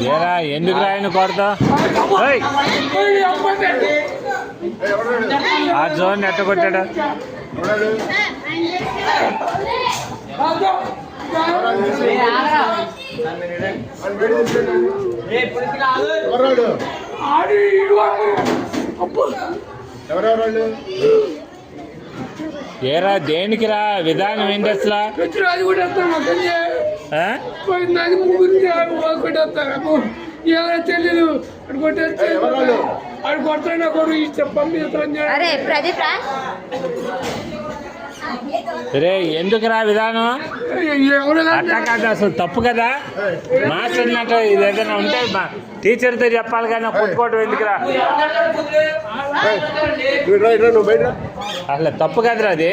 ఏరా ఎందుకు రాయను కొడతా ఆ జోన్ ఎట్ట కొట్టాడు ఏరా దేనికి రా విధానం ఏంటి అసలు తెలీదు అడు కొడతాడు కొడు అరే ప్రదీప్ రా రే ఎందుకు రా విధానం అట్లా కాదు అసలు తప్పు కదా మాస్టర్ అన్నట్టు ఇది ఏదైనా ఉంటే టీచర్తో చెప్పాలి కానీ కొట్టుకోవడం ఎందుకురా అసలు తప్పు కదరా అది.